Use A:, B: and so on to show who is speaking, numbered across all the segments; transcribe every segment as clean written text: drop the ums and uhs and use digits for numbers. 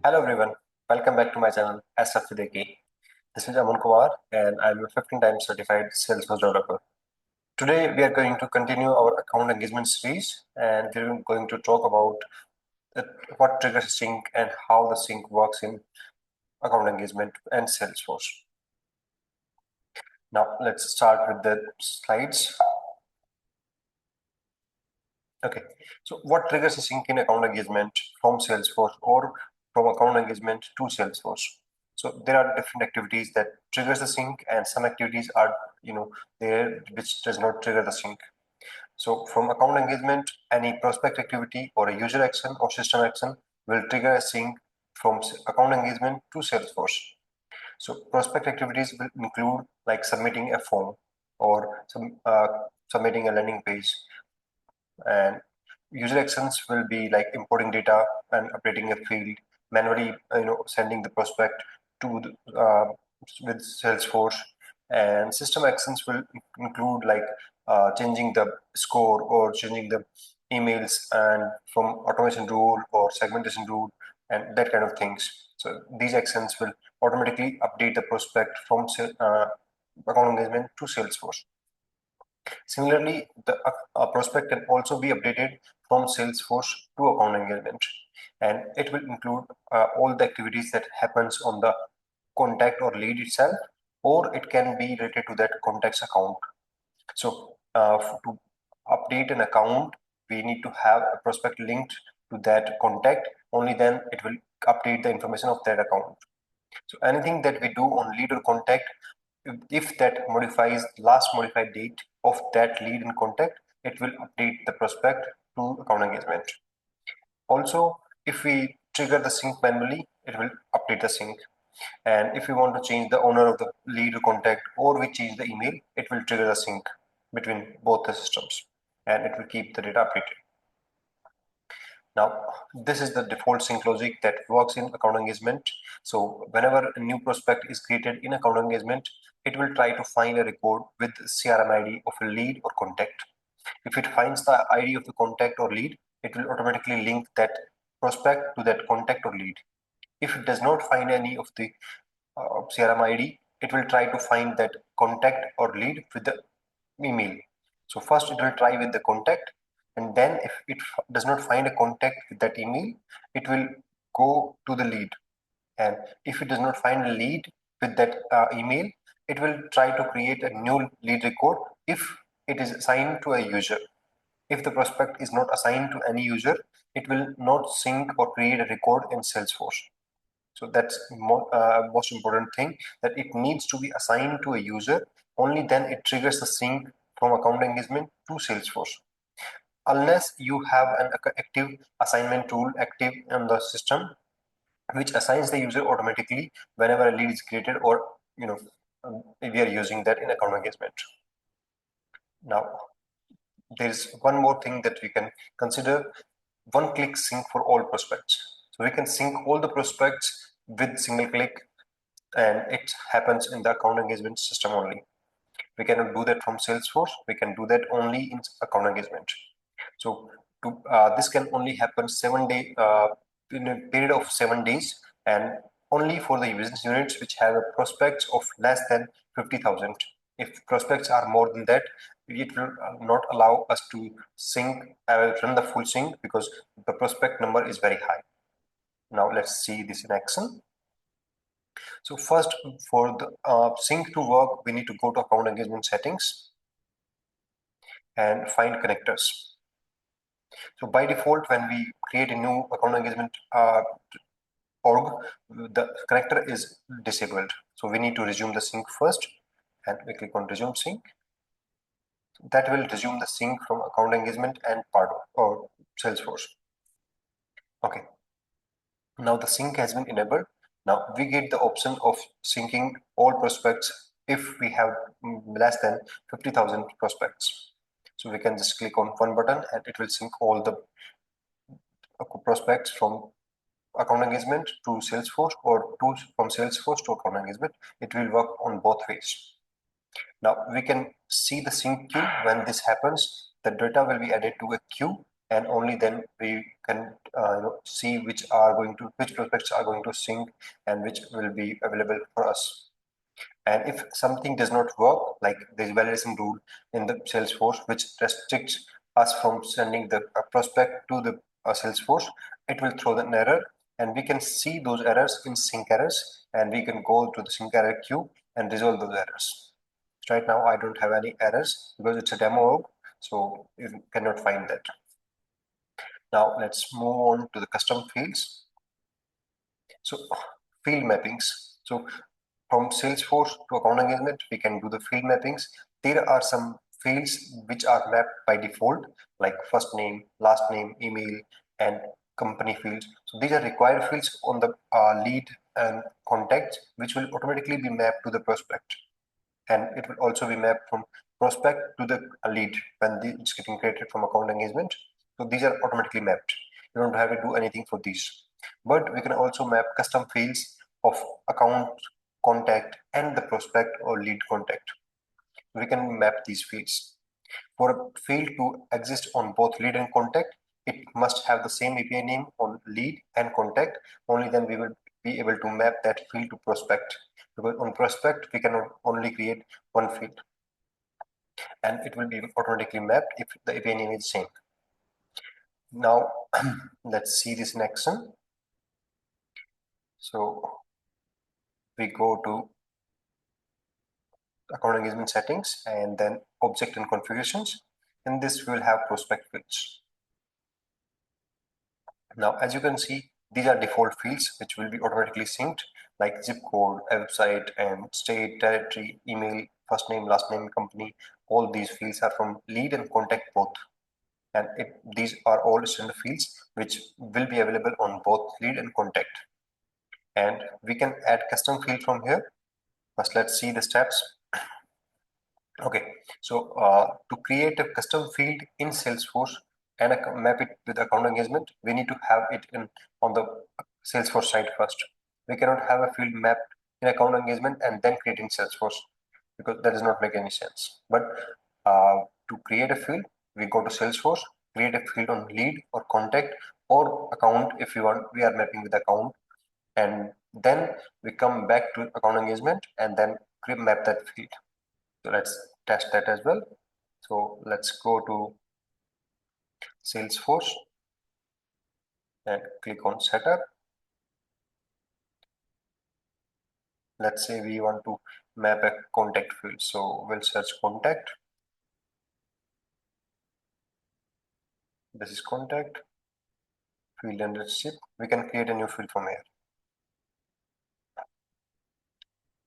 A: Hello everyone, welcome back to my channel Asaf Videki. This is Aman Kumar and I'm a 15 times certified Salesforce developer. Today we are going to continue our account engagement series and we're going to talk about what triggers sync and how the sync works in account engagement and Salesforce. Now let's start with the slides. Okay, so what triggers a sync in account engagement from Salesforce or from account engagement to Salesforce? So there are different activities that triggers the sync, and some activities are there which does not trigger the sync. So from account engagement, any prospect activity or a user action or system action will trigger a sync from account engagement to Salesforce. So prospect activities will include like submitting a form or submitting a landing page, and user actions will be like importing data and updating a field, manually sending the prospect to with Salesforce. And system actions will include like changing the score or changing the emails and from automation rule or segmentation rule and that kind of things. So these actions will automatically update the prospect from account engagement to Salesforce. Similarly, the prospect can also be updated from Salesforce to account engagement, and it will include all the activities that happens on the contact or lead itself, or it can be related to that contact's account. So to update an account, we need to have a prospect linked to that contact. Only then it will update the information of that account. So anything that we do on lead or contact, if that modifies last modified date of that lead in contact, it will update the prospect to account engagement. Also, if we trigger the sync manually, it will update the sync. And if we want to change the owner of the lead or contact, or we change the email, it will trigger the sync between both the systems and it will keep the data updated. Now, this is the default sync logic that works in account engagement. So whenever a new prospect is created in account engagement, it will try to find a record with CRM ID of a lead or contact. If it finds the ID of the contact or lead, it will automatically link that prospect to that contact or lead. If it does not find any of the CRM ID, it will try to find that contact or lead with the email. So first it will try with the contact, and then if it does not find a contact with that email, it will go to the lead. And if it does not find a lead with that email, it will try to create a new lead record if it is assigned to a user. If the prospect is not assigned to any user, it will not sync or create a record in Salesforce. So that's most important thing, that it needs to be assigned to a user. Only then it triggers the sync from account engagement to Salesforce. Unless you have an active assignment tool active in the system, which assigns the user automatically whenever a lead is created, or we are using that in account engagement. Now, there's one more thing that we can consider: one-click sync for all prospects. So we can sync all the prospects with single click, and it happens in the account engagement system only. We cannot do that from Salesforce. We can do that only in account engagement. So this can only happen 7 day in a period of 7 days, and only for the business units which have a prospects of less than 50,000. If prospects are more than that, it will not allow us to sync, run the full sync, because the prospect number is very high. Now let's see this in action. So first, for the sync to work, we need to go to account engagement settings and find connectors. So by default, when we create a new account engagement org, the connector is disabled. So we need to resume the sync first, and we click on resume sync. That will resume the sync from account engagement and Pardot or Salesforce. Okay. Now the sync has been enabled. Now we get the option of syncing all prospects if we have less than 50,000 prospects. So we can just click on one button and it will sync all the prospects from account engagement to Salesforce, or from Salesforce to account engagement. It will work on both ways. Now we can see the sync queue. When this happens, the data will be added to a queue, and only then we can see which prospects are going to sync and which will be available for us. And if something does not work, like there's validation rule in the Salesforce which restricts us from sending the prospect to the Salesforce, it will throw an error, and we can see those errors in sync errors, and we can go to the sync error queue and resolve those errors. Right now, I don't have any errors because it's a demo org, so you cannot find that. Now let's move on to the custom fields. So field mappings. So from Salesforce to account engagement, we can do the field mappings. There are some fields which are mapped by default, like first name, last name, email, and company fields. So these are required fields on the lead and contact, which will automatically be mapped to the prospect. And it will also be mapped from prospect to the lead when it's getting created from account engagement. So these are automatically mapped. You don't have to do anything for these. But we can also map custom fields of account, contact, and the prospect or lead contact. We can map these fields. For a field to exist on both lead and contact, it must have the same API name on lead and contact. Only then we will be able to map that field to prospect. Because on prospect, we can only create one field, and it will be automatically mapped if the API name is same. Now, let's see this in action. So we go to account engagement settings and then object and configurations. In this, we will have prospect fields. Now, as you can see, these are default fields which will be automatically synced, like zip code, website, and state, territory, email, first name, last name, company. All these fields are from lead and contact both. And these are all standard fields which will be available on both lead and contact. And we can add custom field from here. First, let's see the steps. Okay, so to create a custom field in Salesforce and map it with account engagement, we need to have it on the Salesforce side first. We cannot have a field mapped in account engagement and then create in Salesforce, because that does not make any sense. But to create a field, we go to Salesforce, create a field on lead or contact or account if you want. We are mapping with account, and then we come back to account engagement and then map that field. So let's test that as well. So let's go to Salesforce and click on setup. Let's say we want to map a contact field. So we'll search contact. This is contact, field and relationship. We can create a new field from here.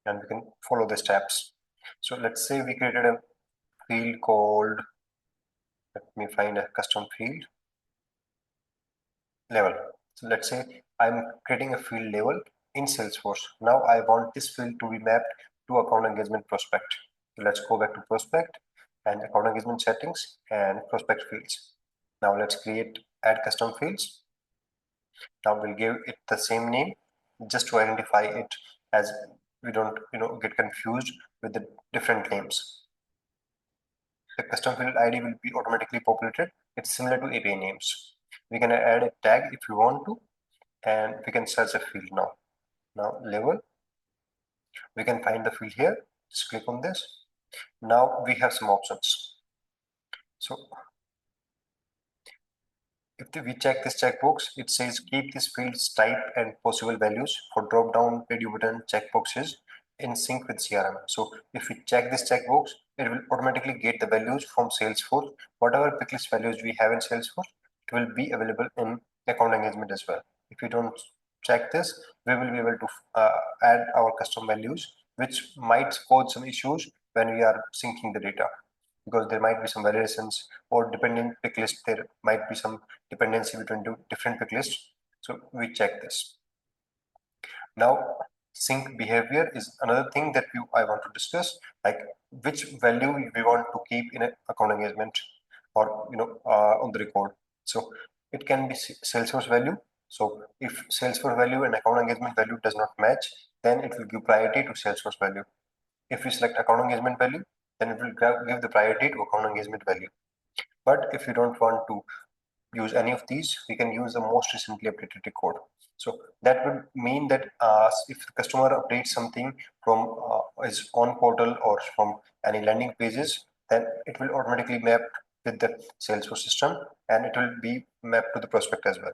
A: And we can follow the steps. So let's say we created a field called, let me find a custom field, level. So let's say I'm creating a field level in Salesforce. Now I want this field to be mapped to account engagement prospect. So let's go back to prospect and account engagement settings and prospect fields. Now let's add custom fields. Now we'll give it the same name just to identify it, as we don't get confused with the different names. The custom field ID will be automatically populated. It's similar to API names. We can add a tag if you want to, and we can search a field now. Now level, we can find the field here. Just click on this. Now we have some options. So if we check this checkbox, it says keep this field's type and possible values. For drop down preview button checkboxes in sync with CRM. So if we check this checkbox, it will automatically get the values from Salesforce. Whatever picklist values we have in Salesforce, it will be available in account engagement as well. If we don't check this, we will be able to add our custom values, which might cause some issues when we are syncing the data, because there might be some variations, or depending pick list, there might be some dependency between different pick lists. So we check this. Now sync behavior is another thing that I want to discuss, like which value we want to keep in an account engagement, or on the record. So it can be Salesforce value. So if Salesforce value and account engagement value does not match, then it will give priority to Salesforce value. If we select account engagement value, then it will give the priority to account engagement value. But if you don't want to use any of these, we can use the most recently updated record. So that would mean that if the customer updates something from his own portal or from any landing pages, then it will automatically map with the Salesforce system, and it will be mapped to the prospect as well.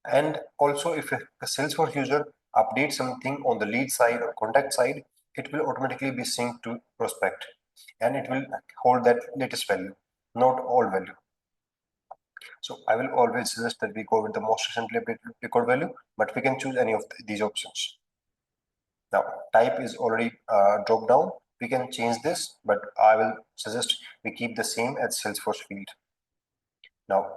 A: And also, if a Salesforce user updates something on the lead side or contact side, it will automatically be synced to prospect, and it will hold that latest value, not all value. So I will always suggest that we go with the most recently updated record value, but we can choose any of these options. Now, type is already dropped down. We can change this, but I will suggest we keep the same as Salesforce field. Now,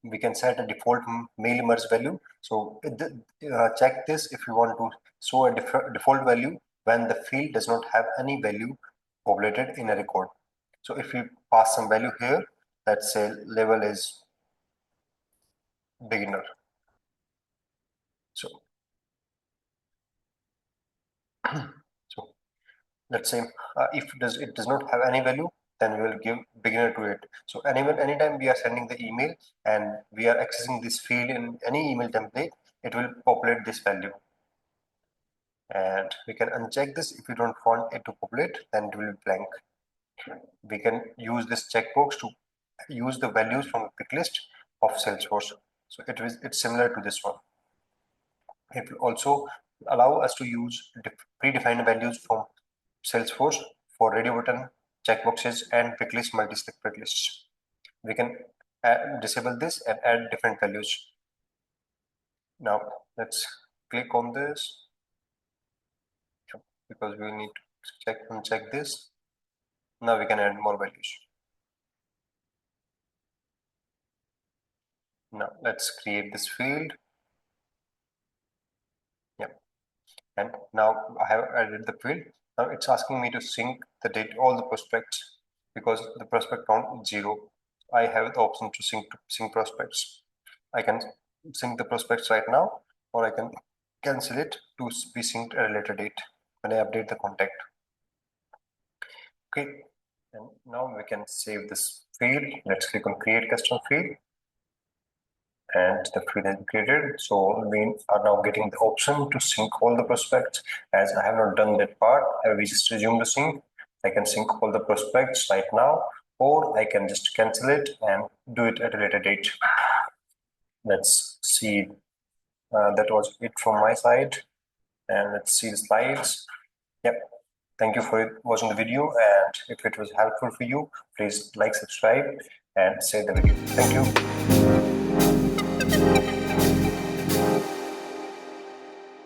A: we can set a default mail merge value. So check this if you want to show a default value when the field does not have any value populated in a record. So if we pass some value here, let's say level is beginner. So let's say if it does not have any value, then we will give beginner to it. So anytime we are sending the email and we are accessing this field in any email template, it will populate this value. And we can uncheck this if we don't want it to populate, then it will be blank. We can use this checkbox to use the values from the pick list of Salesforce. So it's similar to this one. It will also allow us to use predefined values from Salesforce for radio button, checkboxes, and picklist multi-step picklists. We can disable this and add different values. Now let's click on this because we need to uncheck this. Now we can add more values. Now let's create this field. Yep. And now I have added the field. Now it's asking me to sync the date, all the prospects, because the prospect count is 0. I have the option to sync prospects. I can sync the prospects right now, or I can cancel it to be synced at a later date when I update the contact. Okay, and now we can save this field. Let's click on create custom field. And the field has been created. So we are now getting the option to sync all the prospects. As I have not done that part, we just resume the sync. I can sync all the prospects right now, or I can just cancel it and do it at a later date. Let's see. That was it from my side. And let's see the slides. Yep. Thank you for watching the video. And if it was helpful for you, please like, subscribe, and share the video. Thank you.